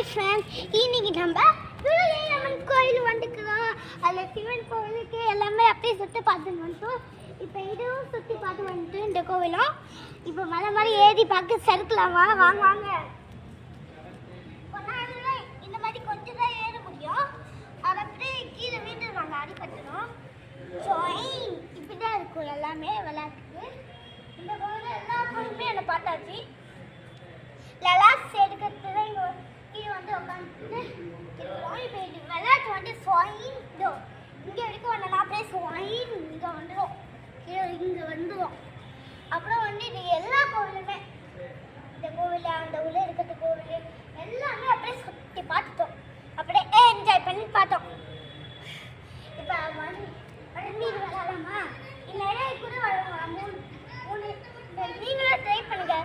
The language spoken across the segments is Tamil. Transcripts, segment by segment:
ஹாய் ஃப்ரெண்ட்ஸ், இன்னைக்கு நம்ம துர்கையம்மன் கோயில் வந்துக்கிறோம். அதில் சிவன் கோவிலுக்கு எல்லாமே அப்படியே சுற்றி பார்த்துட்டு வந்துட்டோம். இப்போ இதுவும் சுற்றி பார்த்து வந்துட்டு இந்த கோவிலும் இப்போ மலை மாதிரி ஏறி பார்க்க சறுக்கலாமா? வாங்க வாங்க. இந்த மாதிரி கொஞ்சம் தான் ஏற முடியும். அதை அப்படியே கீழே வீட்டுருவாங்க, அடிக்கட்டணும். ஸோ இப்படி தான் இருக்கும் எல்லாமே விளையாட்டுக்கு. இந்த கோவிலில் எல்லா கோவிலுமே என்னை பார்த்தாச்சு. லலாஸ் எடுக்கிறது தான் இங்கே கீழே வந்து உட்காந்துட்டு இருக்கிறோம். இப்போ இது விளையாட்டு வந்து ஸ்வாயின் இங்கே வரைக்கும் வந்தோம்னா அப்படியே ஸ்வாயின் இங்கே வந்துடும், கீழே இங்கே வந்துடும். அப்புறம் வந்து இது எல்லா கோவிலுமே, இந்த கோவில் அந்த உள்ள இருக்கிறது கோவில் எல்லாமே அப்படியே சுற்றி பார்த்துட்டோம். அப்படியே என்ஜாய் பண்ணி பார்த்தோம். இப்போ நீர் விளையாடலாமா? இல்லைன்னா கூட விளையாடலாம். மூணு நீங்களும் ட்ரை பண்ணுங்க.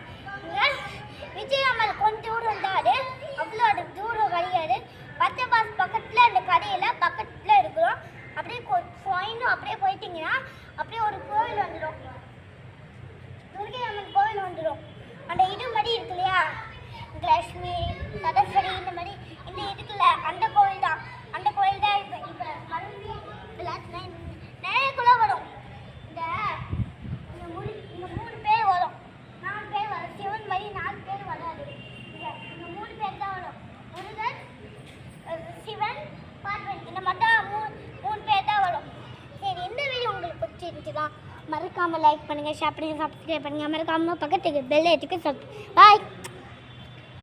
விஜயகாமல் கொஞ்சம் தூரம் இருந்தாரு, அவ்வளோ தூரம் கிடையாது. பச்சைபாஸ் பக்கத்தில் அந்த கடையில் பக்கத்தில் இருக்கிறோம். அப்படியே கோயிலும் அப்படியே போயிட்டீங்கன்னா அப்படியே ஒரு கோவில் வந்துடும், துர்கையம்மன் கோவில் வந்துடும். அந்த இது மாதிரி இருக்கு இல்லையா, லக்ஷ்மி சரஸ்வதி இந்த மாதிரி இந்த இருக்குல்ல, அந்த கோவில் தான். அந்த கோவில் தான் இப்போ இப்போ மறுபடியும் நிறைய குள்ள வரும். இந்த மூணு பேர் வரும், 4 பேர் வரும். சிவன் மாதிரி 4 பேர் வராது. இந்த 3 பேர் தான் வரும். முருகன், சிவன், பார்வதி, இந்த மட்டும் 3 பேர் தான் வரும். சரி, இந்த வீடியோ உங்களுக்கு பிடிச்சிருந்துச்சுன்னா மறக்காமல் லைக் பண்ணுங்கள், ஷேர் பண்ணுங்கள், சப்ஸ்கிரைப் பண்ணுங்கள். மறக்காமல் பக்கத்துக்கு பெல் ஐட்டுக்கு பாய்.